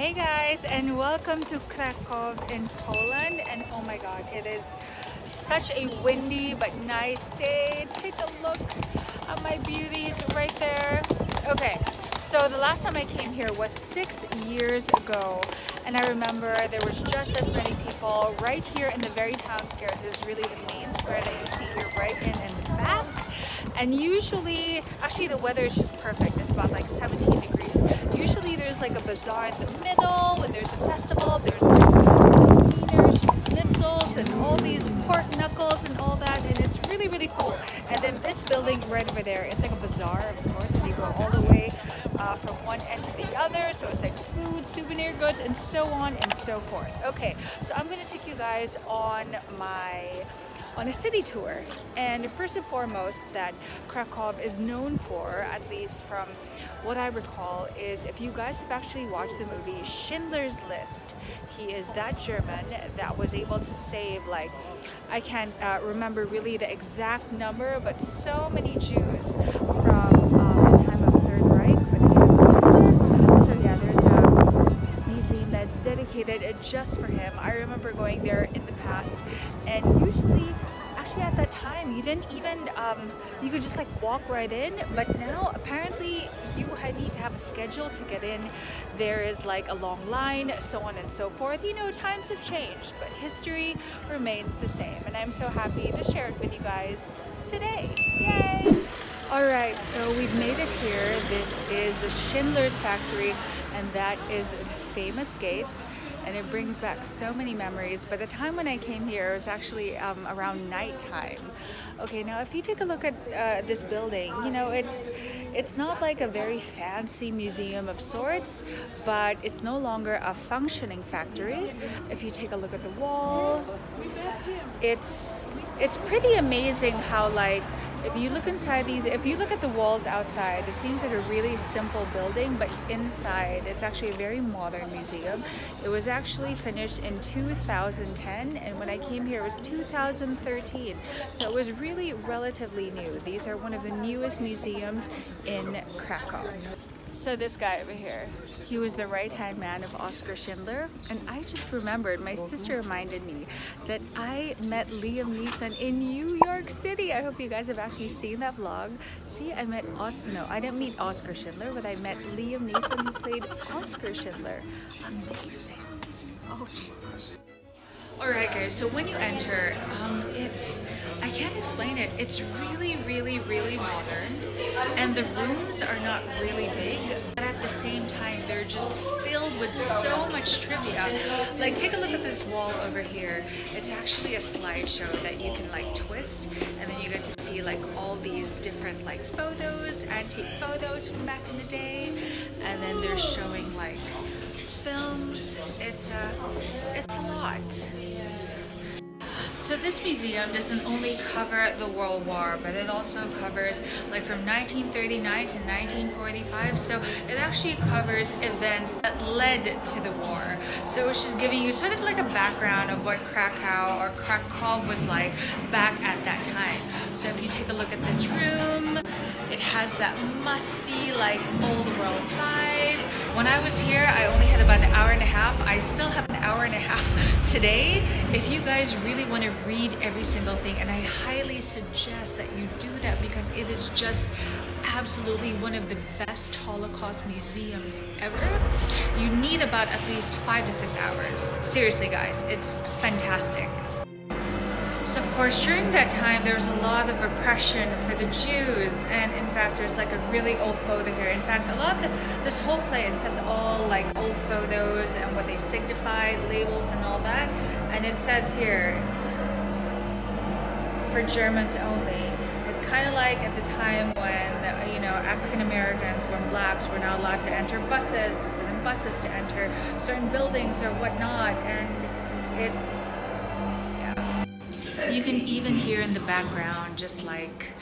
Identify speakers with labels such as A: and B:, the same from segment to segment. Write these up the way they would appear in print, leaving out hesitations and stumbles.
A: Hey guys, and welcome to Krakow in Poland. And oh my god, it is such a windy but nice day. Take a look at my beauties right there. Okay, so the last time I came here was 6 years ago, and I remember there was just as many people right here in the very town square. This is really the main square that you see here right in the back. And usually, actually the weather is just perfect. It's about like 17 degrees. Usually there's like a bazaar in the middle when there's a festival. There's like wieners and schnitzels and all these pork knuckles and all that, and it's really, really cool. And then this building right over there, it's like a bazaar of sorts, and you go all the way from one end to the other. So it's like food, souvenir goods, and so on and so forth. Okay, so I'm gonna take you guys on a city tour. And first and foremost, that Krakow is known for, at least from what I recall, is if you guys have actually watched the movie Schindler's List, he is that German that was able to save, like, I can't remember really the exact number, but so many Jews from the time of the Third Reich, by the time of Hitler. So yeah, there's a museum that's dedicated just for him. I remember going there in the past, and usually, actually at that time, you didn't even, you could just like walk right in, but now apparently you need to have a schedule to get in. There is like a long line, so on and so forth. You know, times have changed, but history remains the same, and I'm so happy to share it with you guys today. Yay! Alright, so we've made it here. This is the Schindler's factory, and that is the famous gate. And it brings back so many memories. By the time when I came here, it was actually around nighttime. Okay, now if you take a look at this building, you know, it's not like a very fancy museum of sorts, but it's no longer a functioning factory. If you take a look at the walls, it's pretty amazing how, like, if you look inside these, if you look at the walls outside, it seems like a really simple building, but inside it's actually a very modern museum. It was actually finished in 2010, and when I came here it was 2013, so it was really relatively new. These are one of the newest museums in Krakow. So this guy over here, he was the right-hand man of Oskar Schindler, and I just remembered, my sister reminded me that I met Liam Neeson in New York City. I hope you guys have actually seen that vlog. See, I met no, I didn't meet Oskar Schindler, but I met Liam Neeson, who played Oskar Schindler. Amazing. Oh, alright guys, so when you enter, I can't explain it. It's really, really, really modern, and the rooms are not really big, but at the same time, they're just filled with so much trivia. Like, take a look at this wall over here. It's actually a slideshow that you can like twist, and then you get to see like all these different like photos, antique photos from back in the day, and then they're showing like films. It's a lot. So this museum doesn't only cover the World War, but it also covers like from 1939 to 1945. So it actually covers events that led to the war. So it's just giving you sort of like a background of what Krakow or Krakow was like back at that time. So if you take a look at this room, it has that musty, like old world vibe. When I was here, I only had about an hour and a half. I still have an hour and a half today. If you guys really want to read every single thing, and I highly suggest that you do that, because it is just absolutely one of the best Holocaust museums ever. You need about at least 5 to 6 hours. Seriously guys, it's fantastic. So of course, during that time, there was a lot of repression for the Jews, and in fact, there's like a really old photo here. In fact, a lot of this whole place has all like old photos and what they signify, labels and all that. And it says here, for Germans only. It's kind of like at the time when, you know, African Americans, when blacks were not allowed to enter buses, to sit in buses, to enter certain buildings or whatnot, and it's, yeah. You can even hear in the background just like,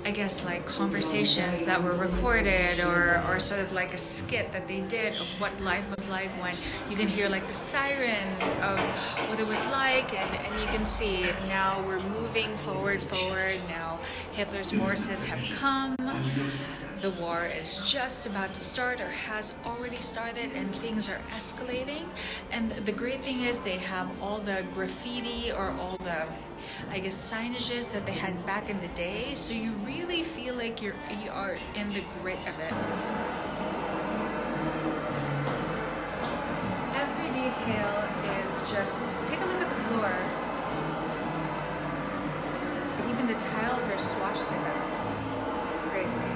A: I guess like conversations that were recorded, or sort of like a skit that they did of what life was like when you can hear like the sirens of what it was like, and you can see now we're moving forward. Now Hitler's forces have come. the war is just about to start or has already started, and things are escalating. And the great thing is they have all the graffiti or all the, I guess, signages that they had back in the day, so you really feel like you are in the grit of it. Every detail is just, take a look at the floor. Even the tiles are swastika. It's crazy.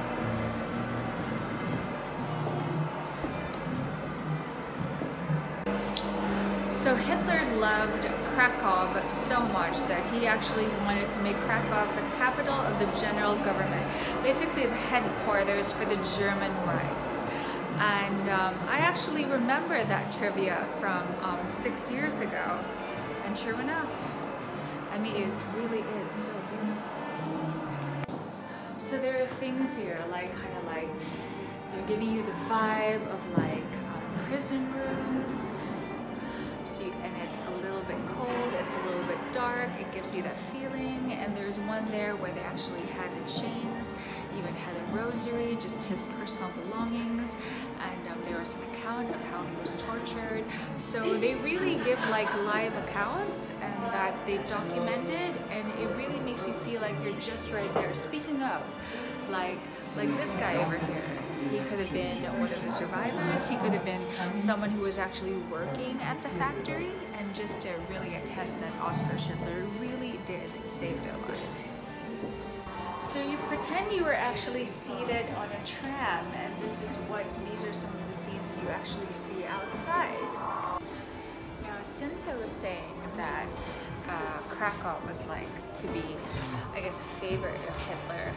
A: So Hitler loved Krakow so much that he actually wanted to make Krakow the capital of the general government, basically the headquarters for the German Reich. And I actually remember that trivia from 6 years ago, and true enough, I mean, it really is so beautiful. So there are things here, like kind of like they're giving you the vibe of like prison rooms. And it's a little bit cold, it's a little bit dark, it gives you that feeling. And there's one there where they actually had the chains, even had a rosary, just his personal belongings, and there was an account of how he was tortured. So they really give like live accounts and that they've documented, and it really makes you feel like you're just right there. Speaking of, like this guy over here, he could have been one of the survivors. He could have been someone who was actually working at the factory, and just to really attest that Oskar Schindler really did save their lives. So you pretend you were actually seated on a tram, and these are some of the scenes that you actually see outside. Now, since I was saying that Krakow was like to be, I guess, a favorite of Hitler,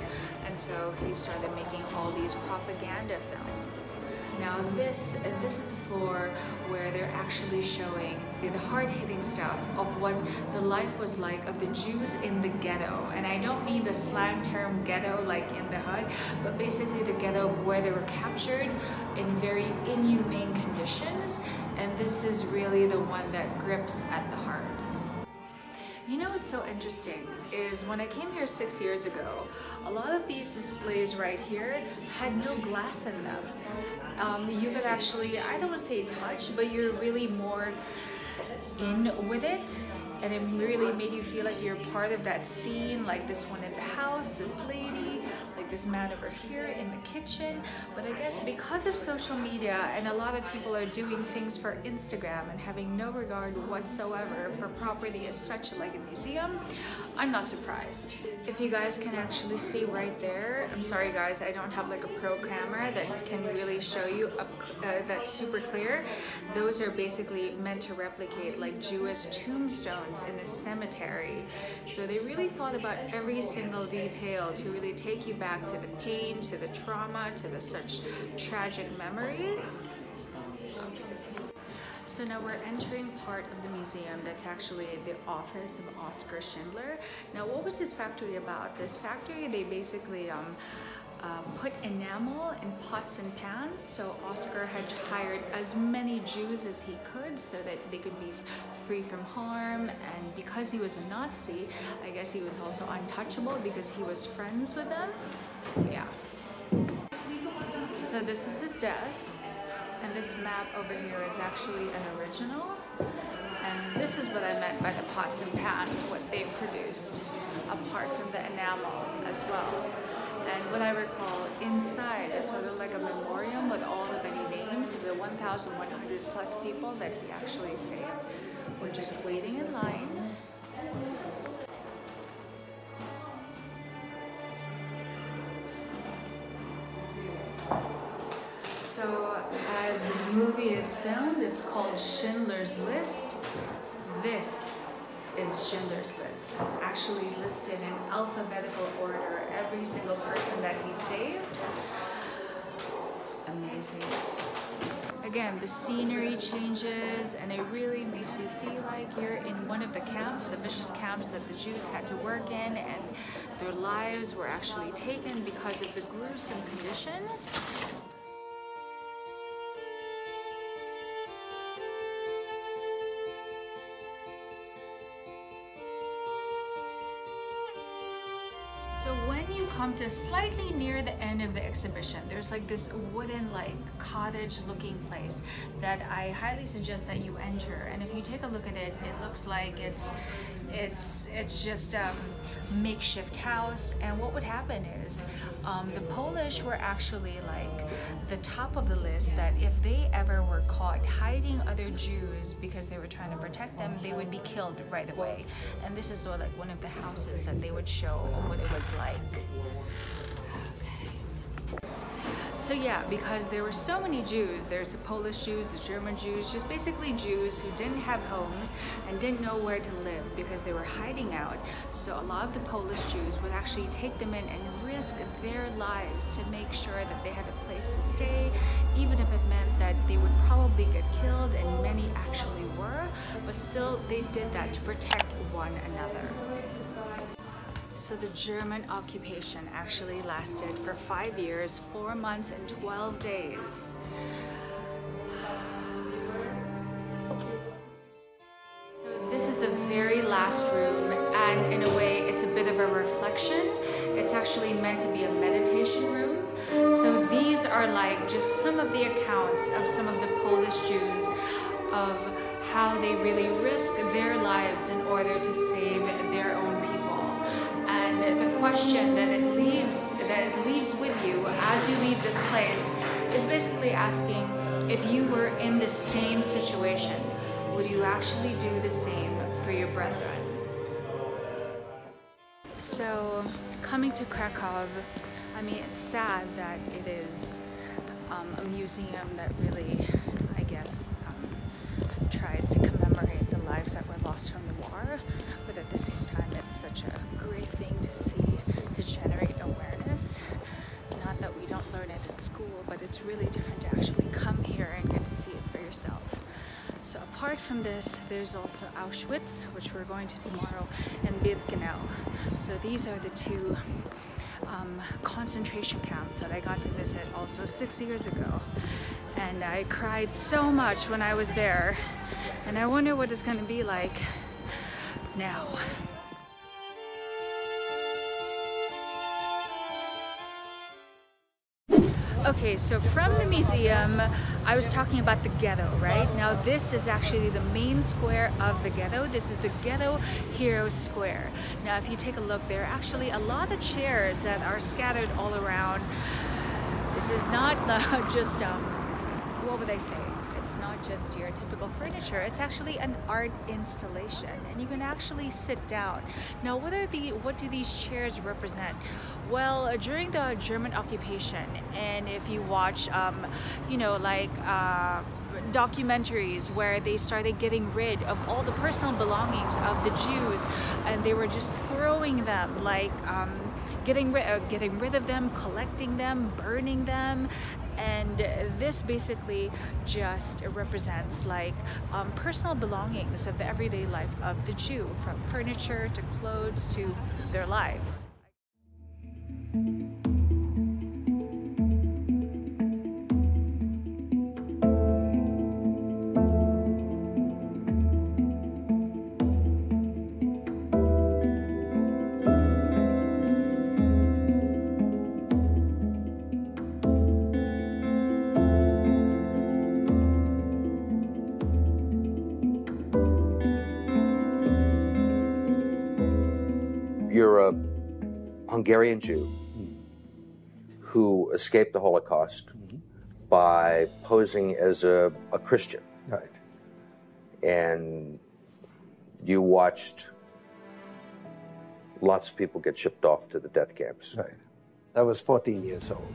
A: and so he started making all these propaganda films. Now this is the floor where they're actually showing the hard-hitting stuff of what the life was like of the Jews in the ghetto. And I don't mean the slang term ghetto like in the hood, but basically the ghetto where they were captured in very inhumane conditions. And this is really the one that grips at the heart. You know what's so interesting is when I came here 6 years ago, a lot of these displays right here had no glass in them. You could actually, I don't want to say touch, but you're really more in with it, and it really made you feel like you're part of that scene, like this one in the house, this lady, like this man over here in the kitchen. But I guess because of social media and a lot of people are doing things for Instagram and having no regard whatsoever for property as such, like a museum, I'm not surprised. If you guys can actually see right there, I'm sorry guys, I don't have like a pro camera that can really show you that's super clear. Those are basically meant to replicate like Jewish tombstones in a cemetery. So they really thought about every single detail to really take you back to the pain, to the trauma, to the such tragic memories. So now we're entering part of the museum that's actually the office of Oskar Schindler. Now what was this factory about? This factory, they basically put enamel in pots and pans. So Oskar had hired as many Jews as he could so that they could be free from harm. And because he was a Nazi, I guess he was also untouchable because he was friends with them. Yeah. So this is his desk. And this map over here is actually an original. And this is what I meant by the pots and pans, what they produced, apart from the enamel as well. And what I recall, inside is sort of like a memoriam with all the many names of the 1,100 plus people that he actually saved. We're just waiting in line. So as the movie is filmed, it's called Schindler's List. This is Schindler's List. It's actually listed in alphabetical order, every single person that he saved. Amazing. Again, the scenery changes and it really makes you feel like you're in one of the camps, the vicious camps that the Jews had to work in, and their lives were actually taken because of the gruesome conditions. So when you come to slightly near the end of the exhibition, there's like this wooden like cottage looking place that I highly suggest that you enter. And if you take a look at it, it looks like it's just a makeshift house. And what would happen is the Polish were actually like the top of the list, that if they ever were caught hiding other Jews because they were trying to protect them, they would be killed right away. And this is sort of like one of the houses that they would show what it was like. So yeah, because there were so many Jews, there's the Polish Jews, the German Jews, just basically Jews who didn't have homes and didn't know where to live because they were hiding out. So a lot of the Polish Jews would actually take them in and risk their lives to make sure that they had a place to stay, even if it meant that they would probably get killed, and many actually were, but still they did that to protect one another. So the German occupation actually lasted for 5 years, 4 months, and 12 days. So this is the very last room, and in a way it's a bit of a reflection. It's actually meant to be a meditation room. So these are like just some of the accounts of some of the Polish Jews of how they really risk their lives in order to save their own people. And the question that it leaves with you as you leave this place is basically asking, if you were in the same situation, would you actually do the same for your brethren? So coming to Krakow, I mean, it's sad that it is a museum that really, I guess, tries to commemorate the lives that were lost from the war, but at the same time it's such a great thing to see, to generate awareness. Not that we don't learn it at school, but it's really different to actually come here and get to see it for yourself. So apart from this, there's also Auschwitz, which we're going to tomorrow, and Birkenau. So these are the two concentration camps that I got to visit also 6 years ago. And I cried so much when I was there, and I wonder what it's going to be like now. Okay, so from the museum, I was talking about the ghetto, right? Now this is actually the main square of the ghetto. This is the Ghetto Heroes Square. Now if you take a look, there are actually a lot of chairs that are scattered all around. This is not just, what would I say? It's not just your typical furniture, it's actually an art installation, and you can actually sit down. Now what do these chairs represent? Well, during the German occupation, and if you watch you know, like documentaries where they started getting rid of all the personal belongings of the Jews, and they were just throwing them, like getting rid of them, collecting them, burning them. And this basically just represents like personal belongings of the everyday life of the Jew, from furniture to clothes to their lives.
B: You're a Hungarian Jew who escaped the Holocaust by posing as a Christian.
C: Right.
B: And you watched lots of people get shipped off to the death camps.
C: Right. I was 14 years old.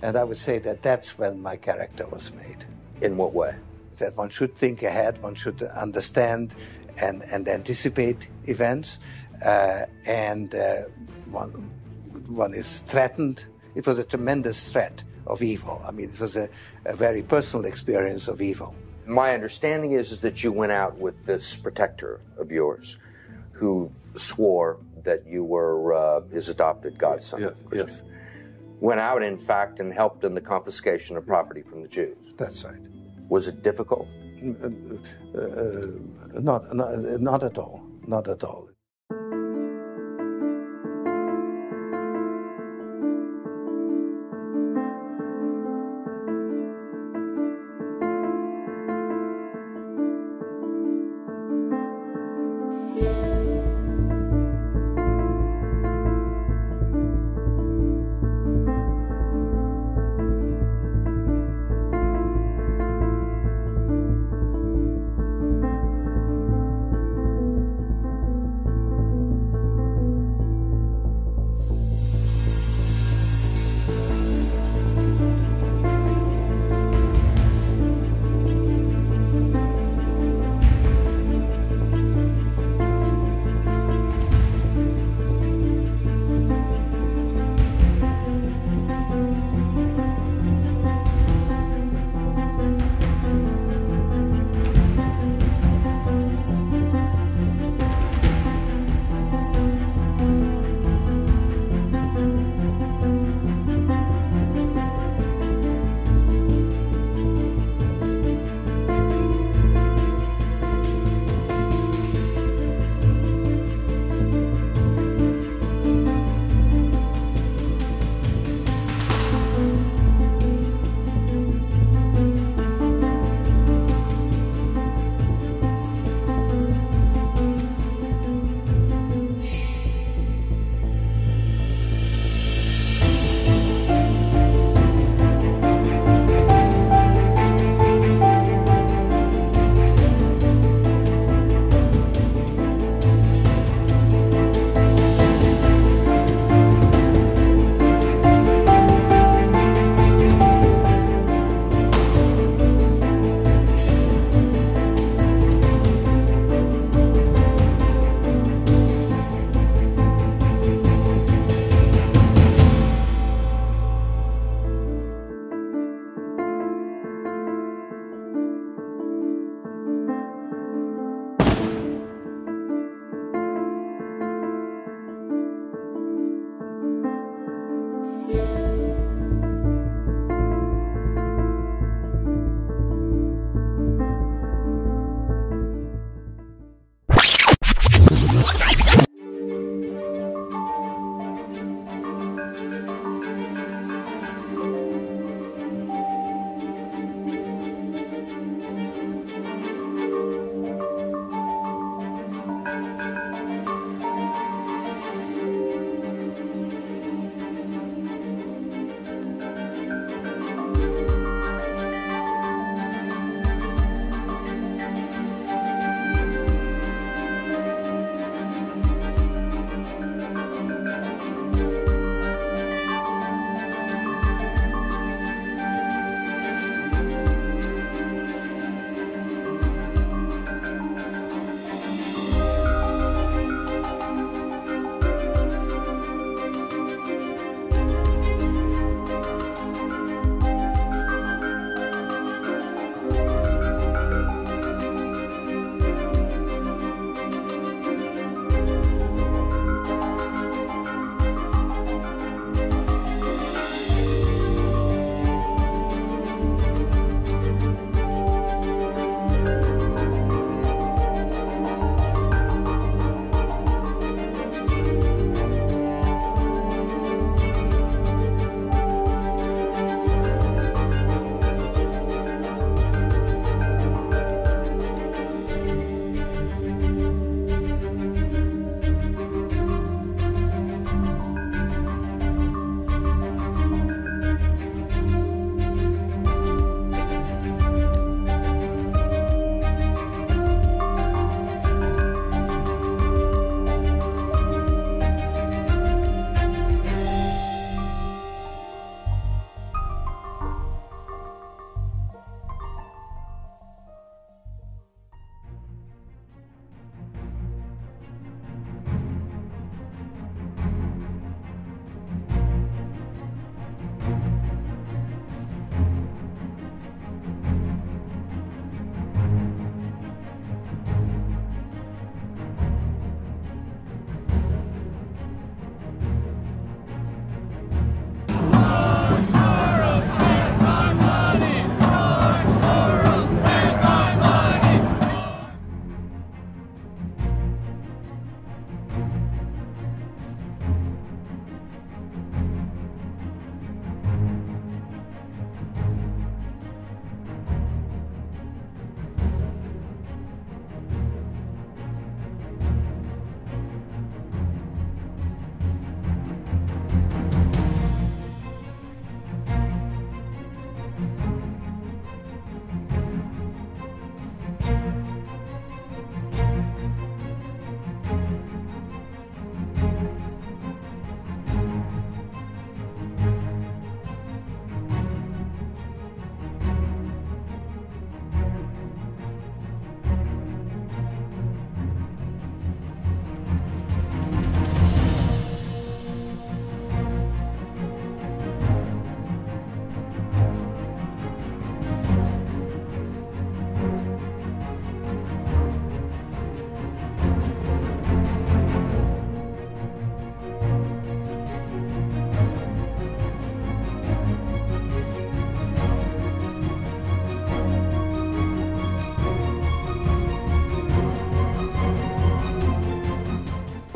C: And I would say that that's when my character was made.
B: In what way?
C: That one should think ahead, one should understand and anticipate events. One is threatened. It was a tremendous threat of evil. I mean, it was a very personal experience of evil.
B: My understanding is that you went out with this protector of yours who swore that you were his adopted godson.
C: Yes, yes.
B: Went out, in fact, and helped in the confiscation of property from the Jews.
C: That's right.
B: Was it difficult?
C: Not at all. Not at all.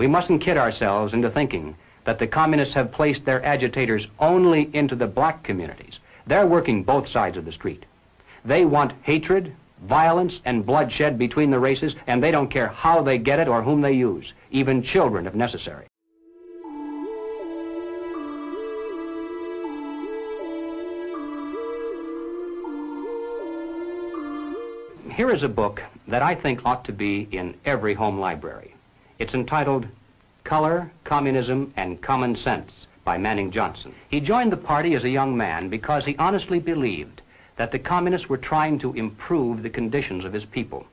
D: We mustn't kid ourselves into thinking that the communists have placed their agitators only into the black communities. They're working both sides of the street. They want hatred, violence, and bloodshed between the races, and they don't care how they get it or whom they use, even children if necessary. Here is a book that I think ought to be in every home library. It's entitled Color, Communism, and Common Sense by Manning Johnson. He joined the party as a young man because he honestly believed that the communists were trying to improve the conditions of his people.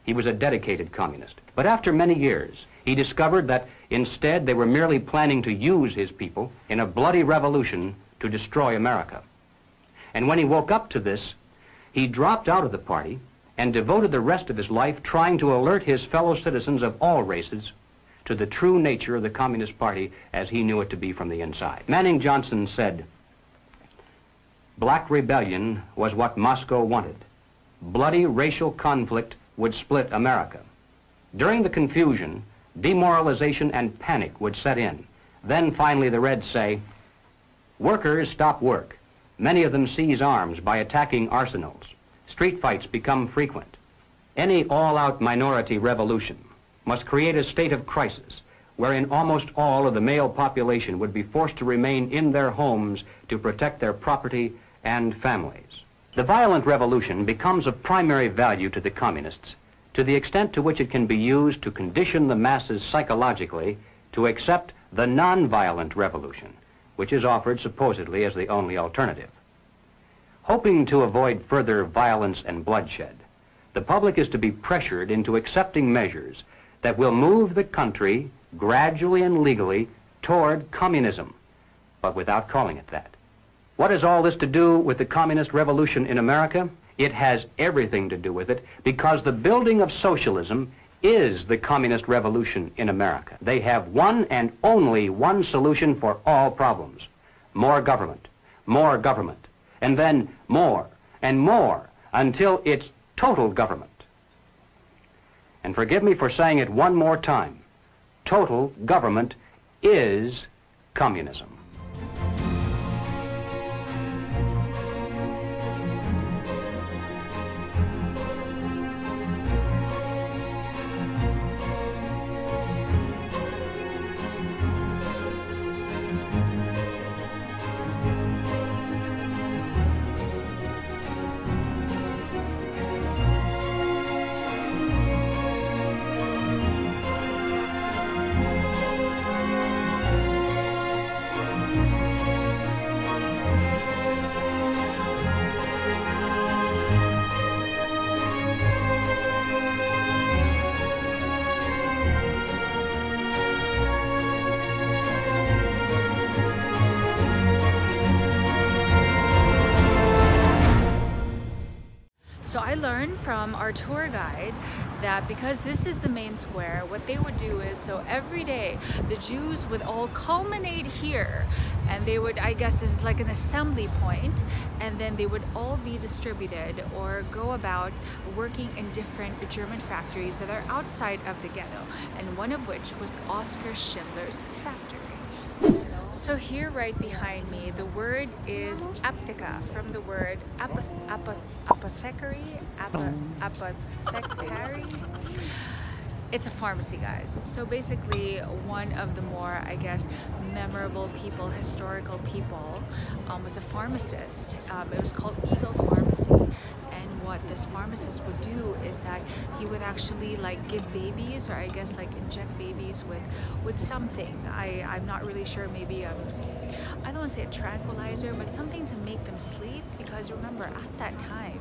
D: He was a dedicated communist. But after many years, he discovered that instead they were merely planning to use his people in a bloody revolution to destroy America. And when he woke up to this, he dropped out of the party and devoted the rest of his life trying to alert his fellow citizens of all races to the true nature of the Communist Party as he knew it to be from the inside. Manning Johnson said, "Black rebellion was what Moscow wanted. Bloody racial conflict would split America. During the confusion, demoralization and panic would set in. Then finally the Reds say, workers stop work. Many of them seize arms by attacking arsenals. Street fights become frequent. Any all-out minority revolution must create a state of crisis wherein almost all of the male population would be forced to remain in their homes to protect their property and families. The violent revolution becomes of primary value to the communists to the extent to which it can be used to condition the masses psychologically to accept the non-violent revolution, which is offered supposedly as the only alternative. Hoping to avoid further violence and bloodshed, the public is to be pressured into accepting measures that will move the country gradually and legally toward communism, but without calling it that. What has all this to do with the communist revolution in America? It has everything to do with it because the building of socialism is the communist revolution in America. They have one and only one solution for all problems: more government, and then more and more until it's total government. And forgive me for saying it one more time, total government is communism.
A: So I learned from our tour guide that because this is the main square, what they would do is, so every day the Jews would all culminate here, and they would, I guess this is like an assembly point, and then they would all be distributed or go about working in different German factories that are outside of the ghetto, and one of which was Oskar Schindler's factory. So here right behind me, the word is Apteka, from the word apothecary. It's a pharmacy, guys. So basically one of the more, I guess, memorable people, historical people, was a pharmacist. It was called Eagle Pharmacy. And what this pharmacist would do is that he would actually like give babies, or I guess like inject babies with something. I'm not really sure, maybe I don't want to say a tranquilizer, but something to make them sleep, because remember at that time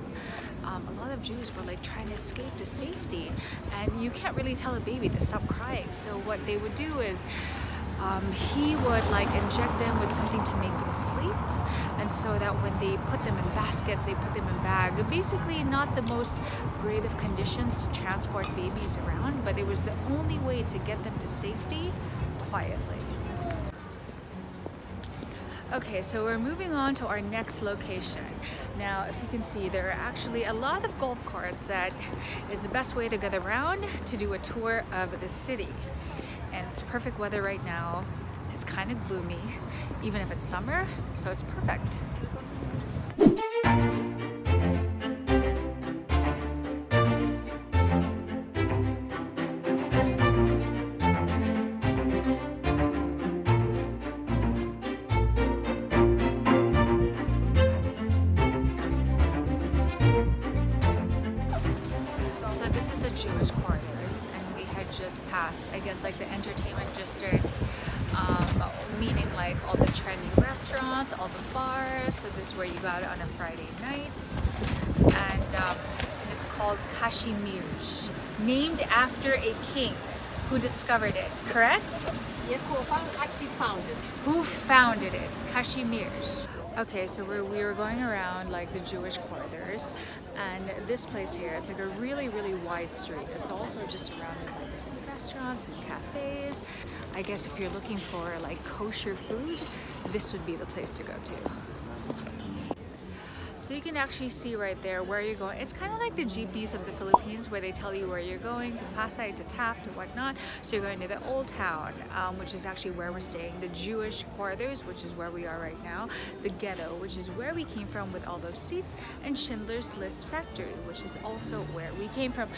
A: a lot of Jews were like trying to escape to safety, and you can't really tell a baby to stop crying. So what they would do is he would like inject them with something to make them sleep, and so that when they put them in baskets, they put them in bags. Basically not the most great of conditions to transport babies around, but it was the only way to get them to safety quietly. Okay, so we're moving on to our next location. Now, if you can see, there are actually a lot of golf carts. That is the best way to get around to do a tour of the city. and it's perfect weather right now. It's kind of gloomy, even if it's summer, so it's perfect. So this is the Jewish quarters, and we had just passed, I guess, like the entertainment district, meaning like all the trendy restaurants, all the bars. So this is where you go out on a Friday night, and it's called Kazimierz, named after a king who discovered it, correct?
E: Yes, who actually founded it.
A: Who founded it? Kazimierz. Okay, so we were going around like the Jewish quarters, and this place here, it's like a really, really wide street. It's also just surrounded by different restaurants and cafes. I guess if you're looking for like kosher food, this would be the place to go to. So you can actually see right there where you're going. It's kind of like the jeepneys of the Philippines, where they tell you where you're going, to Pasay, to Taft, and whatnot. So you're going to the Old Town, which is actually where we're staying, the Jewish quarters, which is where we are right now, the Ghetto, which is where we came from with all those seats, and Schindler's List Factory, which is also where we came from.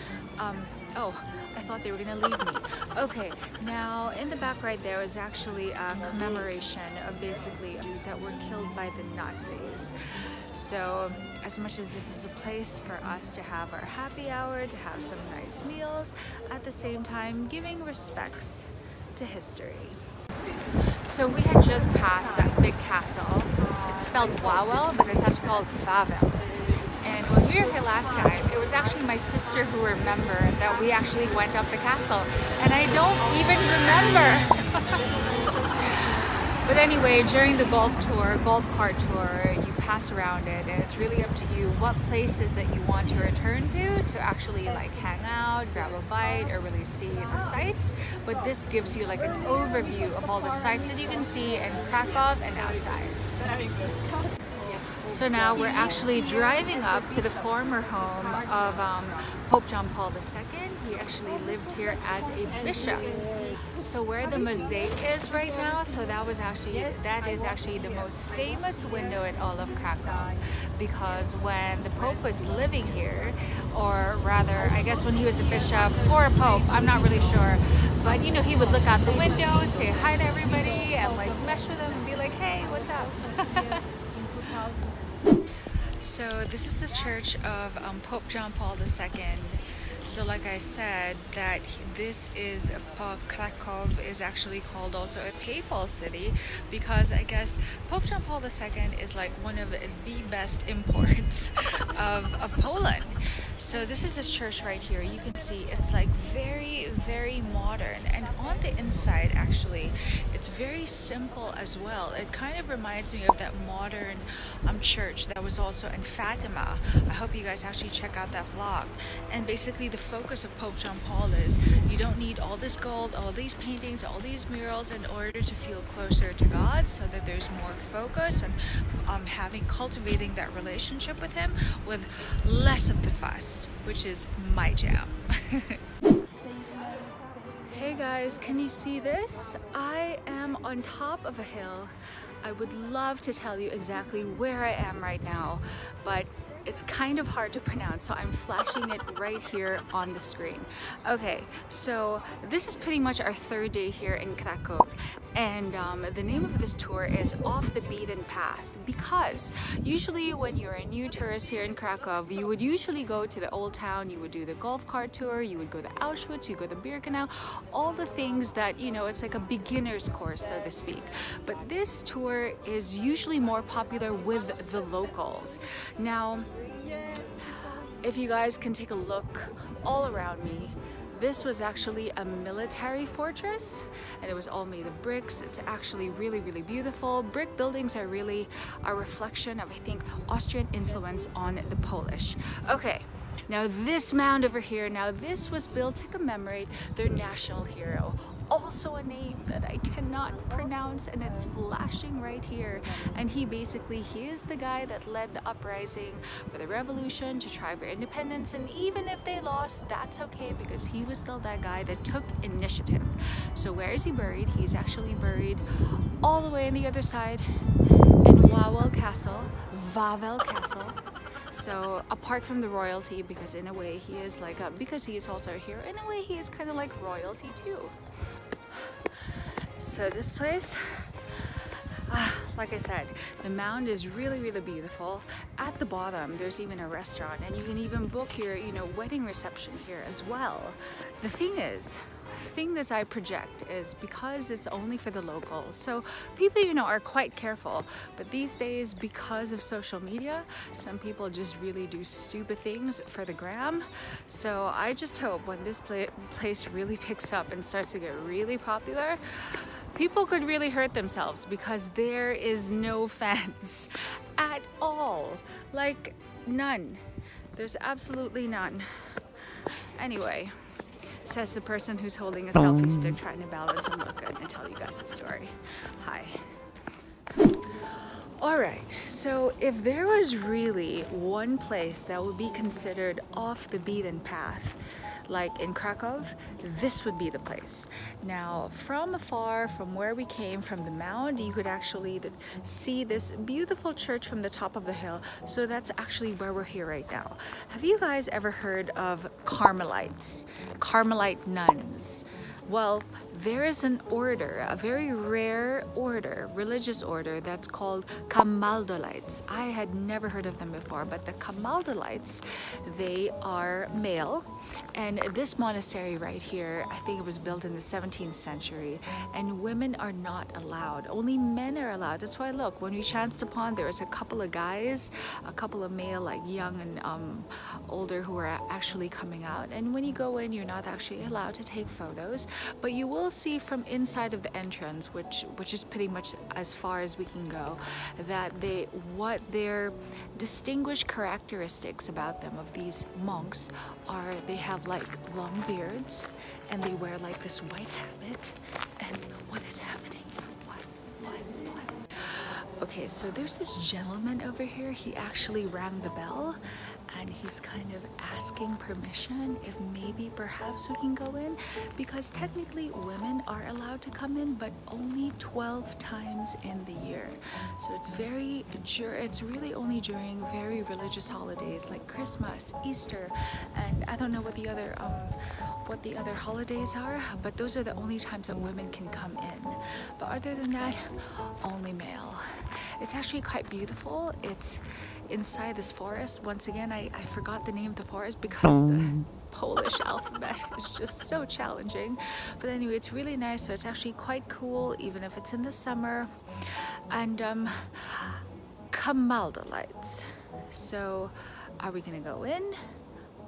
A: Oh, I thought they were gonna leave me. Okay, now in the back right there is actually a commemoration of basically Jews that were killed by the Nazis. So as much as this is a place for us to have our happy hour, to have some nice meals, at the same time giving respects to history. So we had just passed that big castle. It's spelled Wawel, but it's actually called Wawel. And when we were here last time, it was actually my sister who remembered that we actually went up the castle, and I don't even remember. But anyway, during the golf cart tour, you pass around it, and it's really up to you what places that you want to return to actually like hang out, grab a bite, or really see the sights. But this gives you like an overview of all the sights that you can see in Krakow and outside. So now we're actually driving up to the former home of Pope John Paul II. He actually lived here as a bishop. So where the mosaic is right now, so that is actually the most famous window in all of Krakow, because when the Pope was living here, or rather, I guess when he was a bishop or a Pope, I'm not really sure, but you know, he would look out the window, say hi to everybody, and like mesh with them and be like, hey, what's up? So this is the church of Pope John Paul II. So like I said, that this is Krakow is actually called also a papal city, because I guess Pope John Paul II is like one of the best imports of Poland. So this is his church right here. You can see it's like very, very modern, and on the inside actually it's very simple as well. It kind of reminds me of that modern church that was also in Fatima. I hope you guys actually check out that vlog. And basically the focus of Pope John Paul is you don't need all this gold, all these paintings, all these murals in order to feel closer to God, so that there's more focus and cultivating that relationship with him with less of the fuss, which is my jam. Hey guys, can you see this? I am on top of a hill. I would love to tell you exactly where I am right now, but it's kind of hard to pronounce, so I'm flashing it right here on the screen. Okay, so this is pretty much our third day here in Krakow, and the name of this tour is Off the Beaten Path, because usually when you're a new tourist here in Krakow, you would usually go to the Old Town, you would do the golf cart tour, you would go to Auschwitz, you go to Birkenau, all the things that, you know, it's like a beginner's course, so to speak. But this tour is usually more popular with the locals. Now, if you guys can take a look all around me, this was actually a military fortress, and it was all made of bricks. It's actually really, really beautiful. Brick buildings are really a reflection of, I think, Austrian influence on the Polish. Okay, now this mound over here, now this was built to commemorate their national hero, also a name that I cannot pronounce, and it's flashing right here. And he is the guy that led the uprising for the revolution to try for independence, and even if they lost, that's okay, because he was still that guy that took initiative. So where is he buried? He's actually buried all the way on the other side in Wawel Castle, Wawel Castle. So apart from the royalty, because in a way he is like because he is also here, in a way he is kind of like royalty too. So this place, like I said, the Mound is really, really beautiful. At the bottom, there's even a restaurant, and you can even book your, wedding reception here as well. The thing that I project is because it's only for the locals, so people are quite careful, but these days, because of social media, some people just really do stupid things for the gram. So I just hope when this place really picks up and starts to get really popular, people could really hurt themselves, because there is no fence at all, like none. There's absolutely none. Anyway, says the person who's holding a selfie stick trying to balance and look good and tell you guys the story. Hi. Alright, so if there was really one place that would be considered off the beaten path, like in Krakow, this would be the place. Now, from afar, from where we came, from the Mound, you could actually see this beautiful church from the top of the hill. So that's actually where we're here right now. Have you guys ever heard of Carmelites? Carmelite nuns? Well, there is an order, a very rare order, religious order, that's called 𝗬𝗢𝗪𝗡𝗢. I had never heard of them before, but the 𝗬𝗢𝗪𝗡, they are male. And this monastery right here, I think it was built in the 17th century, and women are not allowed. Only men are allowed. That's why, look, when we chanced upon, there was a couple of guys, a couple of male, like young and older, who were actually coming out. And when you go in, you're not actually allowed to take photos, but you will see from inside of the entrance, which is pretty much as far as we can go, that what their distinguished characteristics about them, of these monks, are they have like long beards, and they wear like this white habit. And what is happening? What? Okay, so there's this gentleman over here. He actually rang the bell, and he's kind of asking permission if maybe perhaps we can go in, because technically women are allowed to come in, but only 12 times in the year. So it's really only during very religious holidays like Christmas, Easter, and I don't know what the other holidays are, but those are the only times that women can come in. But other than that, only male. It's actually quite beautiful. It's inside this forest. Once again, I forgot the name of the forest because the Polish alphabet is just so challenging. But anyway, it's really nice. So it's actually quite cool, even if it's in the summer. And 𝗬𝗢𝗪𝗡𝗢. So are we gonna go in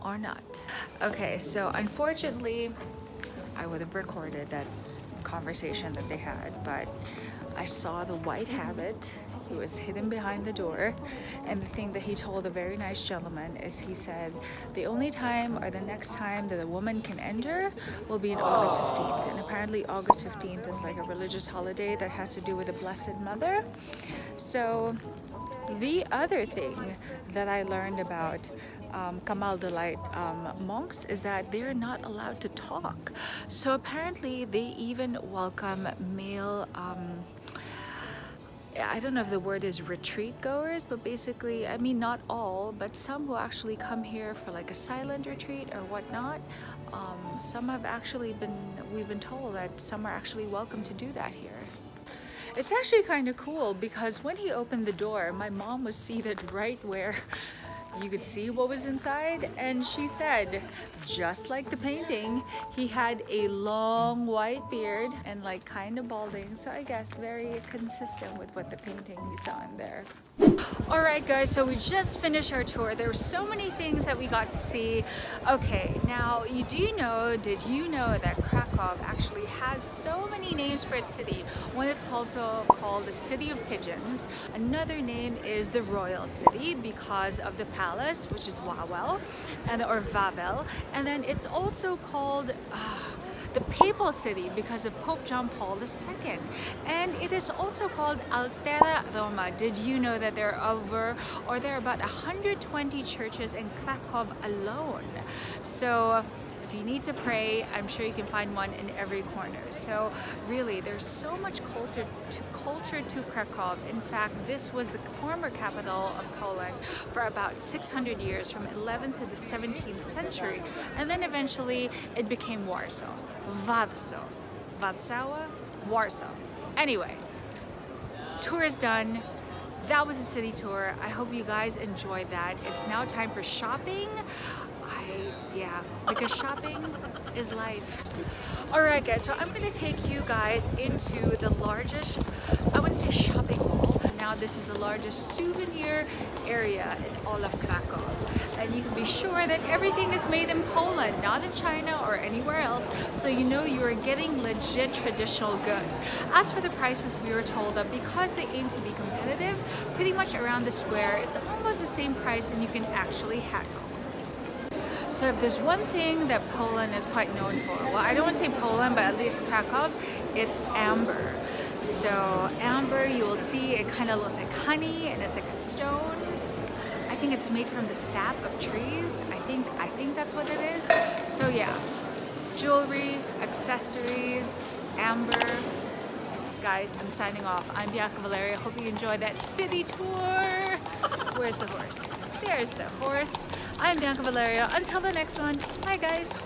A: or not? Okay, so unfortunately, I would have recorded that conversation that they had, but I saw the white habit. He was hidden behind the door, and the thing that he told a very nice gentleman is, he said the only time or the next time that a woman can enter will be on August 15th, and apparently August 15th is like a religious holiday that has to do with the Blessed Mother. So the other thing that I learned about 𝗬𝗢𝗪𝗡𝗢 monks is that they're not allowed to talk. So apparently they even welcome male I don't know if the word is retreat goers, but basically, I mean, not all, but some will actually come here for like a silent retreat or whatnot. Some have actually we've been told that some are actually welcome to do that here. It's actually kind of cool, because when he opened the door, my mom was seated right where you could see what was inside, and she said, just like the painting, he had a long white beard and like kind of balding, so I guess very consistent with what the painting we saw in there. Alright guys, so we just finished our tour. There were so many things that we got to see. Okay, now did you know that Krakow actually has so many names for its city? One, it's also called the City of Pigeons. Another name is the Royal City because of the palace, which is Wawel, or Wawel. And then it's also called the Papal City because of Pope John Paul II. And it is also called Altera Roma. Did you know that there are about 120 churches in Krakow alone? So if you need to pray, I'm sure you can find one in every corner. So really, there's so much culture to Krakow. In fact, this was the former capital of Poland for about 600 years, from 11th to the 17th century. And then eventually it became Warsaw. Warsaw. Anyway, tour is done. That was a city tour. I hope you guys enjoyed that. It's now time for shopping. Yeah, because shopping is life. Alright guys, so I'm gonna take you guys into the largest, I wouldn't say shopping mall. Now this is the largest souvenir area in all of Krakow. And you can be sure that everything is made in Poland, not in China or anywhere else. So you know you are getting legit traditional goods. As for the prices, we were told that because they aim to be competitive, pretty much around the square, it's almost the same price and you can actually haggle. So if there's one thing that Poland is quite known for, well, I don't want to say Poland, but at least Krakow, it's amber. So amber, you will see it kind of looks like honey and it's like a stone. I think it's made from the sap of trees. I think that's what it is. So yeah, jewelry, accessories, amber. Guys, I'm signing off. I'm Bianca Valerio. Hope you enjoyed that city tour. Where's the horse? There's the horse. I'm Bianca Valerio. Until the next one, bye guys.